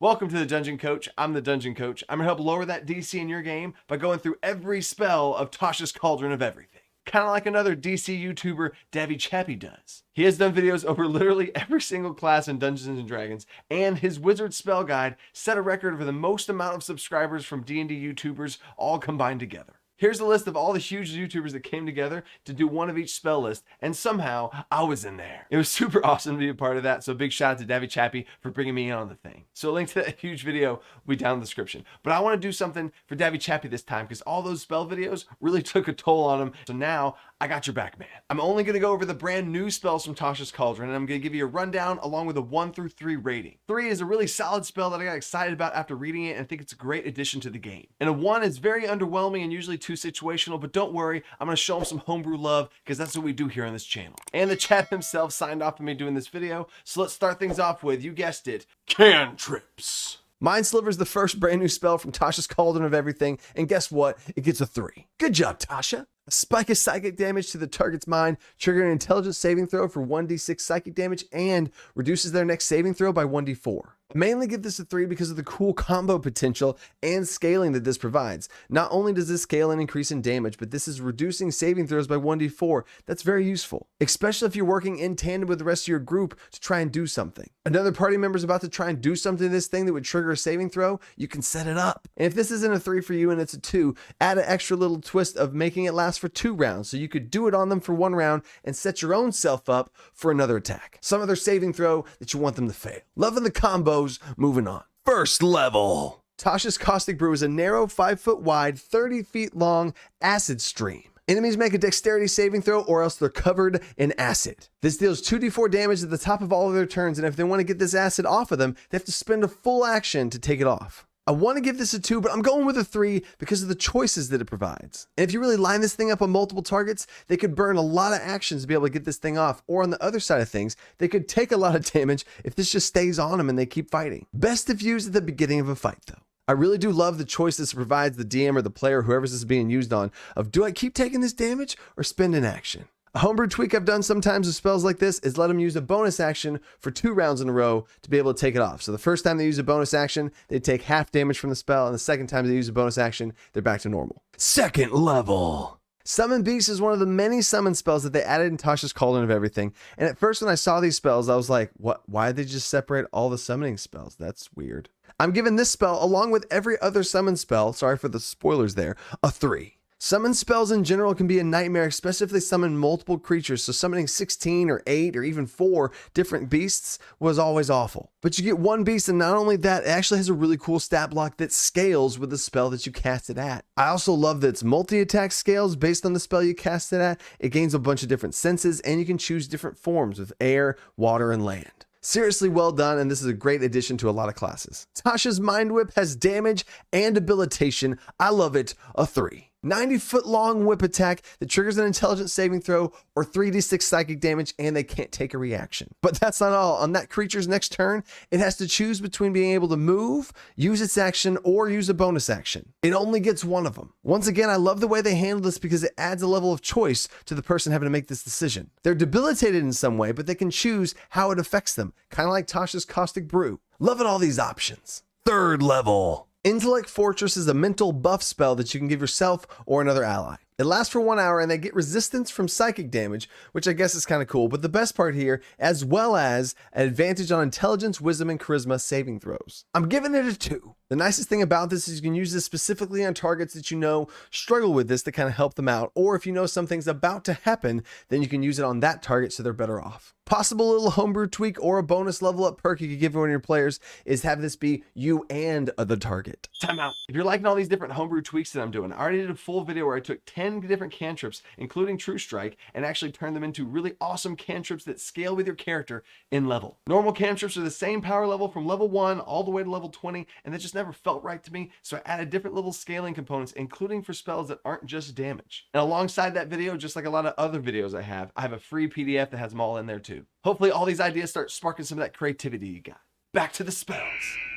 Welcome to the Dungeon Coach. I'm the Dungeon Coach. I'm gonna help lower that DC in your game by going through every spell of Tasha's Cauldron of Everything. Kind of like another DC YouTuber, Davy Chappie does. He has done videos over literally every single class in Dungeons and Dragons, and his Wizard Spell Guide set a record for the most amount of subscribers from D&D YouTubers all combined together. Here's a list of all the huge YouTubers that came together to do one of each spell list, and somehow I was in there. It was super awesome to be a part of that, so big shout out to Davy Chappie for bringing me in on the thing. So a link to that huge video will be down in the description. But I want to do something for Davy Chappie this time because all those spell videos really took a toll on him. So now I got your back, man. I'm only going to go over the brand new spells from Tasha's Cauldron, and I'm going to give you a rundown along with a 1 through 3 rating. 3 is a really solid spell that I got excited about after reading it and I think it's a great addition to the game. And a 1 is very underwhelming and usually too situational, but don't worry, I'm going to show them some homebrew love because that's what we do here on this channel. And the chap himself signed off on me doing this video, so let's start things off with, you guessed it, Cantrips. Mind Sliver is the first brand new spell from Tasha's Cauldron of Everything, and guess what? It gets a 3. Good job, Tasha. A spike of psychic damage to the target's mind, triggering an intelligence saving throw for 1d6 psychic damage, and reduces their next saving throw by 1d4. I mainly give this a 3 because of the cool combo potential and scaling that this provides. Not only does this scale and increase in damage, but this is reducing saving throws by 1d4. That's very useful, especially if you're working in tandem with the rest of your group to try and do something. Another party member is about to try and do something to this thing that would trigger a saving throw, you can set it up. And if this isn't a 3 for you and it's a 2, add an extra little twist of making it last for 2 rounds, so you could do it on them for 1 round and set your own self up for another attack. Some other saving throw that you want them to fail. Loving the combos, moving on. First level. Tasha's Caustic Brew is a narrow 5 foot wide, 30 feet long acid stream. Enemies make a dexterity saving throw or else they're covered in acid. This deals 2d4 damage at the top of all of their turns, and if they want to get this acid off of them, they have to spend a full action to take it off. I want to give this a 2, but I'm going with a 3 because of the choices that it provides. And if you really line this thing up on multiple targets, they could burn a lot of actions to be able to get this thing off. Or on the other side of things, they could take a lot of damage if this just stays on them and they keep fighting. Best if used at the beginning of a fight though. I really do love the choice this provides the DM or the player, whoever this is being used on, of do I keep taking this damage or spend an action? A homebrew tweak I've done sometimes with spells like this is let them use a bonus action for 2 rounds in a row to be able to take it off. So the first time they use a bonus action, they take half damage from the spell, and the second time they use a bonus action, they're back to normal. Second level. Summon Beast is one of the many summon spells that they added in Tasha's Cauldron of Everything. And at first when I saw these spells, I was like, what? Why did they just separate all the summoning spells? That's weird. I'm giving this spell, along with every other summon spell, sorry for the spoilers there, a 3. Summon spells in general can be a nightmare, especially if they summon multiple creatures, so summoning 16 or 8 or even 4 different beasts was always awful. But you get one beast, and not only that, it actually has a really cool stat block that scales with the spell that you cast it at. I also love that its multi-attack scales based on the spell you cast it at. It gains a bunch of different senses, and you can choose different forms with air, water, and land. Seriously well done, and this is a great addition to a lot of classes. Tasha's Mind Whip has damage and debilitation. I love it, a 3. 90-foot long whip attack that triggers an intelligence saving throw or 3d6 psychic damage, and they can't take a reaction. But that's not all. On that creature's next turn, it has to choose between being able to move, use its action, or use a bonus action. It only gets one of them. Once again, I love the way they handle this because it adds a level of choice to the person having to make this decision. They're debilitated in some way, but they can choose how it affects them, kind of like Tasha's Caustic Brew. Loving all these options. Third level. Intellect Fortress is a mental buff spell that you can give yourself or another ally. It lasts for 1 hour and they get resistance from psychic damage, which I guess is kind of cool. But the best part here, as well as an advantage on intelligence, wisdom, and charisma saving throws. I'm giving it a 2. The nicest thing about this is you can use this specifically on targets that you know struggle with this to kind of help them out. Or if you know something's about to happen, then you can use it on that target so they're better off. Possible little homebrew tweak or a bonus level up perk you could give one of your players is have this be you and the target. Time out. If you're liking all these different homebrew tweaks that I'm doing, I already did a full video where I took 10 different cantrips, including True Strike, and actually turned them into really awesome cantrips that scale with your character in level. Normal cantrips are the same power level from level 1 all the way to level 20, and that just never felt right to me, so I added different little scaling components, including for spells that aren't just damage. And alongside that video, just like a lot of other videos I have a free PDF that has them all in there too. Hopefully all these ideas start sparking some of that creativity you got. Back to the spells.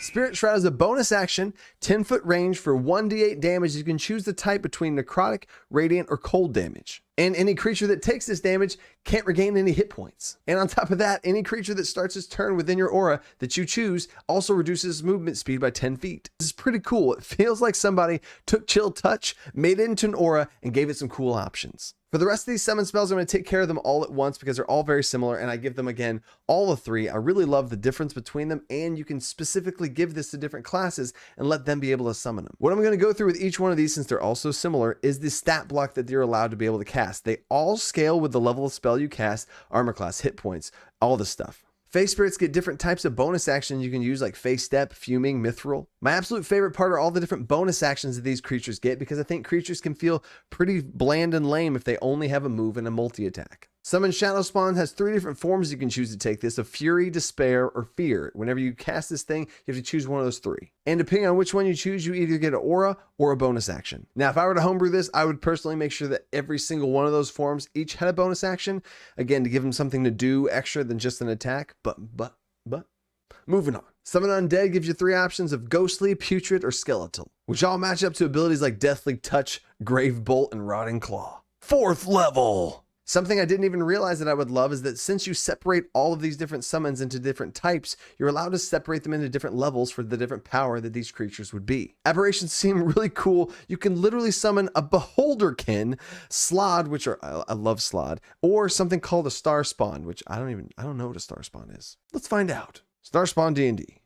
Spirit Shroud is a bonus action, 10-foot range for 1d8 damage. You can choose the type between necrotic, radiant, or cold damage. And any creature that takes this damage can't regain any hit points. And on top of that, any creature that starts its turn within your aura that you choose also reduces movement speed by 10 feet. This is pretty cool. It feels like somebody took Chill Touch, made it into an aura, and gave it some cool options. For the rest of these summon spells, I'm going to take care of them all at once because they're all very similar, and I give them, again, all of 3. I really love the difference between them, and you can specifically give this to different classes and let them be able to summon them. What I'm going to go through with each one of these, since they're all so similar, is the stat block that you're allowed to be able to cast. They all scale with the level of spell you cast, armor class, hit points, all this stuff. Phase Spirits get different types of bonus actions you can use, like Phase Step, Fuming, Mithril. My absolute favorite part are all the different bonus actions that these creatures get, because I think creatures can feel pretty bland and lame if they only have a move and a multi-attack. Summon Shadow Spawn has 3 different forms you can choose to take this: of Fury, Despair, or Fear. Whenever you cast this thing, you have to choose one of those 3. And depending on which one you choose, you either get an aura or a bonus action. Now, if I were to homebrew this, I would personally make sure that every single one of those forms each had a bonus action, again, to give them something to do extra than just an attack. But moving on. Summon Undead gives you 3 options of Ghostly, Putrid, or Skeletal, which all match up to abilities like Deathly Touch, Grave Bolt, and Rotting Claw. 4th level. Something I didn't even realize that I would love is that since you separate all of these different summons into different types, you're allowed to separate them into different levels for the different power that these creatures would be. Aberrations seem really cool. You can literally summon a Beholderkin, Slod, which are, I love Slod, or something called a Star Spawn, which I don't know what a Star Spawn is. Let's find out. Star Spawn D&D.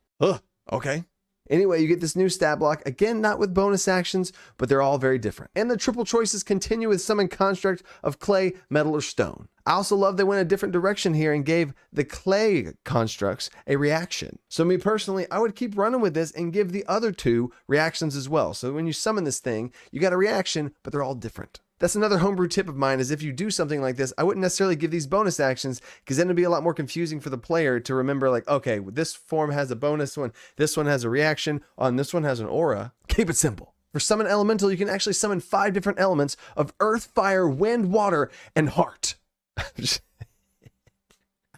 Okay. Anyway, you get this new stat block, again, not with bonus actions, but they're all very different. And the triple choices continue with Summon Construct of Clay, Metal, or Stone. I also love they went a different direction here and gave the clay constructs a reaction. So me personally, I would keep running with this and give the other 2 reactions as well. So when you summon this thing, you got a reaction, but they're all different. That's another homebrew tip of mine, is if you do something like this, I wouldn't necessarily give these bonus actions, because then it'd be a lot more confusing for the player to remember, like, okay, this form has a bonus one, this one has a reaction, on this one has an aura. Keep it simple. For Summon Elemental, you can actually summon 5 different elements of Earth, Fire, Wind, Water, and Heart. I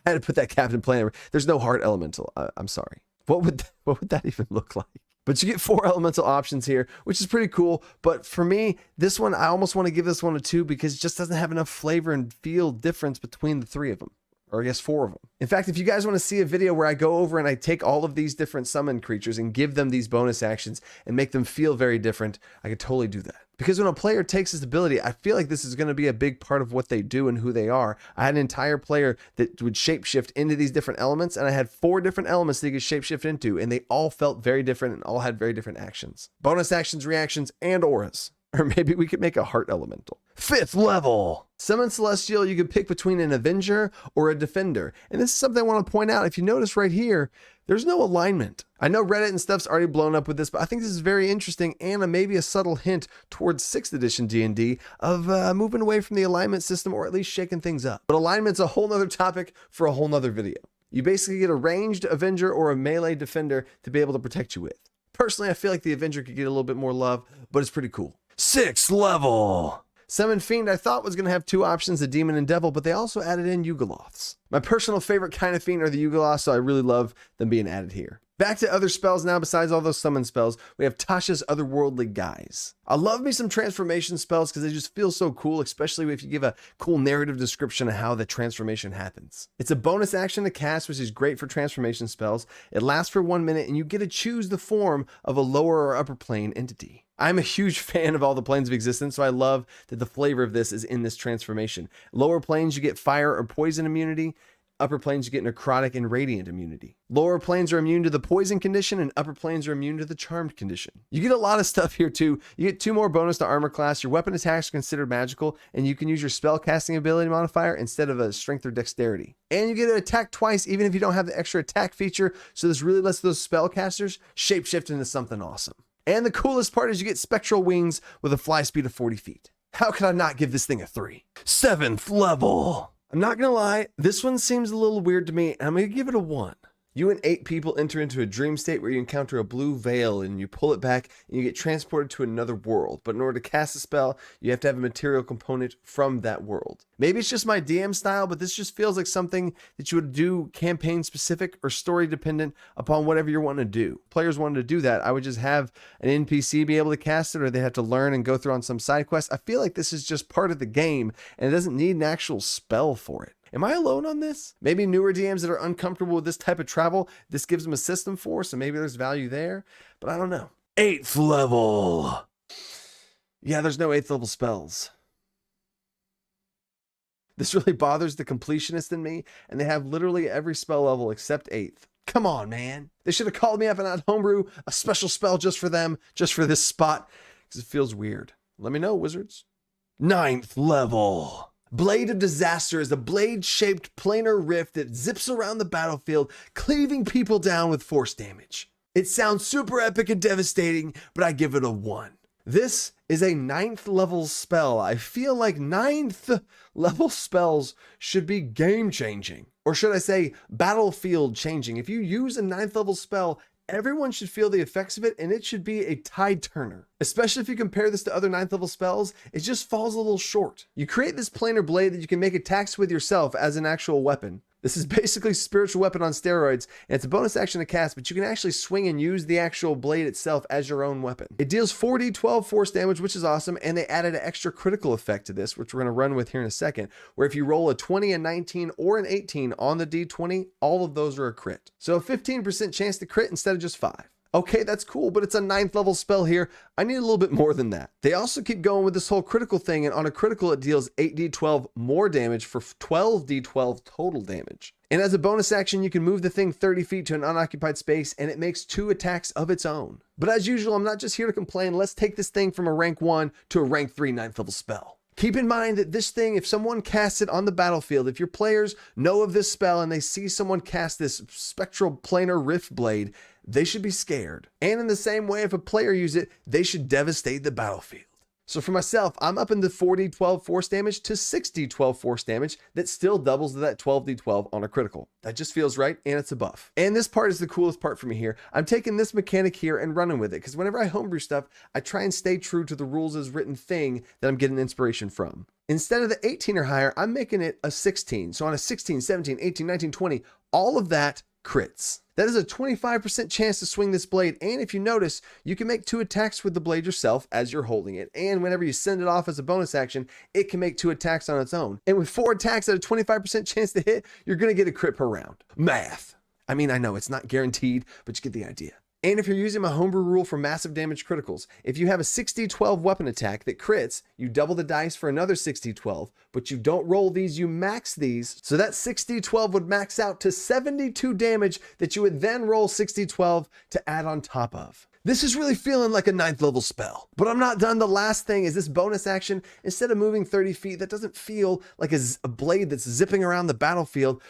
had to put that Captain Planet. There's no Heart Elemental. I'm sorry. What would that even look like? But you get 4 elemental options here, which is pretty cool. But for me, this one, I almost want to give this one a 2 because it just doesn't have enough flavor and feel difference between the 3 of them. Or I guess 4 of them. In fact, if you guys want to see a video where I go over and I take all of these different summon creatures and give them these bonus actions and make them feel very different, I could totally do that. Because when a player takes this ability, I feel like this is going to be a big part of what they do and who they are. I had an entire player that would shapeshift into these different elements, and I had 4 different elements that you could shapeshift into, and they all felt very different and all had very different actions. Bonus actions, reactions, and auras. Or maybe we could make a Heart Elemental. 5th level. Summon Celestial, you can pick between an Avenger or a Defender. And this is something I want to point out. If you notice right here, there's no alignment. I know Reddit and stuff's already blown up with this, but I think this is very interesting and maybe a subtle hint towards 6th edition D&D of moving away from the alignment system, or at least shaking things up. But alignment's a whole nother topic for a whole nother video. You basically get a ranged Avenger or a melee Defender to be able to protect you with. Personally, I feel like the Avenger could get a little bit more love, but it's pretty cool. 6th level. Summon Fiend I thought was going to have 2 options, a Demon and Devil, but they also added in Yugoloths. My personal favorite kind of Fiend are the Yugoloths, so I really love them being added here. Back to other spells now. Besides all those summon spells, we have Tasha's Otherworldly Guise. I love me some transformation spells because they just feel so cool, especially if you give a cool narrative description of how the transformation happens. It's a bonus action to cast, which is great for transformation spells. It lasts for 1 minute, and you get to choose the form of a lower or upper plane entity. I'm a huge fan of all the planes of existence, so I love that the flavor of this is in this transformation. Lower planes, you get fire or poison immunity. Upper planes, you get necrotic and radiant immunity. Lower planes are immune to the poison condition, and upper planes are immune to the charmed condition. You get a lot of stuff here too. You get 2 more bonus to armor class. Your weapon attacks are considered magical, and you can use your spell casting ability modifier instead of a strength or dexterity. And you get to attack twice even if you don't have the extra attack feature, so this really lets those spellcasters shapeshift into something awesome. And the coolest part is you get spectral wings with a fly speed of 40 feet. How could I not give this thing a 3? 7th level. I'm not gonna lie, this one seems a little weird to me, and I'm gonna give it a 1. You and 8 people enter into a dream state where you encounter a blue veil and you pull it back and you get transported to another world. But in order to cast a spell, you have to have a material component from that world. Maybe it's just my DM style, but this just feels like something that you would do campaign specific or story dependent upon whatever you want to do. Players wanted to do that, I would just have an NPC be able to cast it, or they have to learn and go through on some side quest. I feel like this is just part of the game and it doesn't need an actual spell for it. Am I alone on this? Maybe newer DMs that are uncomfortable with this type of travel, this gives them a system for, so maybe there's value there, but I don't know. 8th level. Yeah, there's no 8th level spells. This really bothers the completionist in me, and they have literally every spell level except 8th. Come on, man. They should have called me up and not homebrew a special spell just for them, just for this spot, because it feels weird. Let me know, wizards. 9th level. Blade of Disaster is a blade-shaped planar rift that zips around the battlefield, cleaving people down with force damage. It sounds super epic and devastating, but I give it a 1. This is a 9th level spell. I feel like 9th level spells should be game-changing. Or should I say battlefield-changing. If you use a 9th level spell, everyone should feel the effects of it, and it should be a tide turner. Especially if you compare this to other 9th level spells, it just falls a little short. You create this planar blade that you can make attacks with yourself as an actual weapon. This is basically spiritual weapon on steroids, and it's a bonus action to cast, but you can actually swing and use the actual blade itself as your own weapon. It deals 4d12 force damage, which is awesome, and they added an extra critical effect to this, which we're going to run with here in a second, where if you roll a 20, a 19, or an 18 on the d20, all of those are a crit. So a 15% chance to crit instead of just 5. Okay, that's cool, but it's a 9th level spell here. I need a little bit more than that. They also keep going with this whole critical thing, and on a critical, it deals 8d12 more damage for 12d12 total damage. And as a bonus action, you can move the thing 30 feet to an unoccupied space, and it makes 2 attacks of its own. But as usual, I'm not just here to complain. Let's take this thing from a rank 1 to a rank 3 9th level spell. Keep in mind that this thing, if someone casts it on the battlefield, if your players know of this spell and they see someone cast this spectral planar rift blade, they should be scared. And in the same way, if a player uses it, they should devastate the battlefield. So for myself, I'm up in the 4d12 force damage to 6d12 force damage that still doubles to that 12d12 on a critical. That just feels right, and it's a buff. And this part is the coolest part for me here. I'm taking this mechanic here and running with it, because whenever I homebrew stuff, I try and stay true to the rules as written thing that I'm getting inspiration from. Instead of the 18 or higher, I'm making it a 16. So on a 16, 17, 18, 19, 20, all of that crits. That is a 25% chance to swing this blade, and if you notice, you can make 2 attacks with the blade yourself as you're holding it, and whenever you send it off as a bonus action, it can make 2 attacks on its own. And with 4 attacks at a 25% chance to hit, you're going to get a crit per round. Math. I mean, I know it's not guaranteed, but you get the idea. And if you're using my homebrew rule for massive damage criticals, if you have a 6d12 weapon attack that crits, you double the dice for another 6d12, but you don't roll these, you max these. So that 6d12 would max out to 72 damage that you would then roll 6d12 to add on top of. This is really feeling like a 9th level spell. But I'm not done. The last thing is this bonus action. Instead of moving 30 feet, that doesn't feel like a blade that's zipping around the battlefield.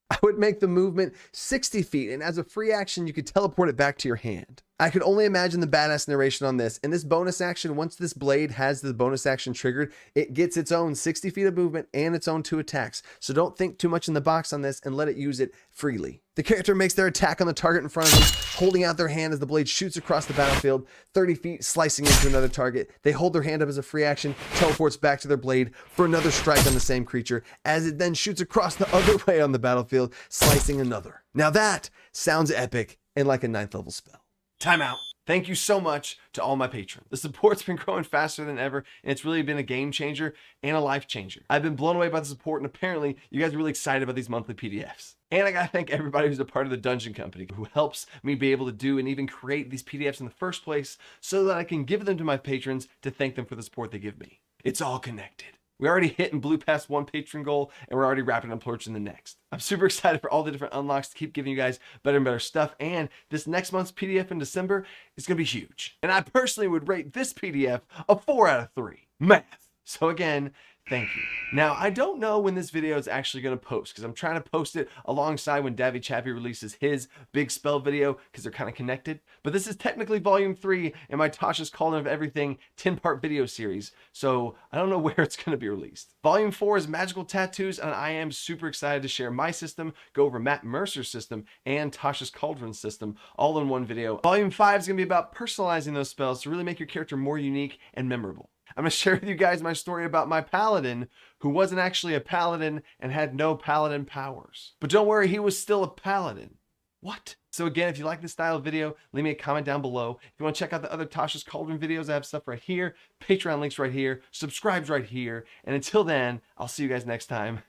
I would make the movement 60 feet, and as a free action, you could teleport it back to your hand. I could only imagine the badass narration on this. And this bonus action, once this blade has the bonus action triggered, it gets its own 60 feet of movement and its own 2 attacks. So don't think too much in the box on this and let it use it freely. The character makes their attack on the target in front of them, holding out their hand as the blade shoots across the battlefield, 30 feet, slicing into another target. They hold their hand up as a free action, teleports back to their blade for another strike on the same creature, as it then shoots across the other way on the battlefield, slicing another. Now that sounds epic and like a 9th level spell. Time out. Thank you so much to all my patrons. The support's been growing faster than ever, and it's really been a game changer and a life changer. I've been blown away by the support, and apparently you guys are really excited about these monthly PDFs. And I gotta thank everybody who's a part of the Dungeon Company who helps me be able to do and even create these PDFs in the first place so that I can give them to my patrons to thank them for the support they give me. It's all connected. We already hit and blew past 1 patron goal, and we're already wrapping up approaching the next. I'm super excited for all the different unlocks to keep giving you guys better and better stuff, and this next month's PDF in December is going to be huge. And I personally would rate this PDF a 4 out of 3. Math. So again, Thank you. Now, I don't know when this video is actually going to post because I'm trying to post it alongside when Davy Chappy releases his big spell video because they're kind of connected. But this is technically volume 3 in my Tasha's Cauldron of Everything 10-part video series, so I don't know where it's going to be released. Volume 4 is magical tattoos, and I am super excited to share my system, go over Matt Mercer's system, and Tasha's Cauldron system all in one video. Volume 5 is going to be about personalizing those spells to really make your character more unique and memorable. I'm going to share with you guys my story about my paladin who wasn't actually a paladin and had no paladin powers. But don't worry, he was still a paladin. What? So again, if you like this style of video, leave me a comment down below. If you want to check out the other Tasha's Cauldron videos, I have stuff right here, Patreon links right here, subscribes right here. And until then, I'll see you guys next time.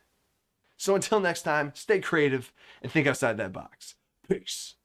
So until next time, stay creative and think outside that box. Peace.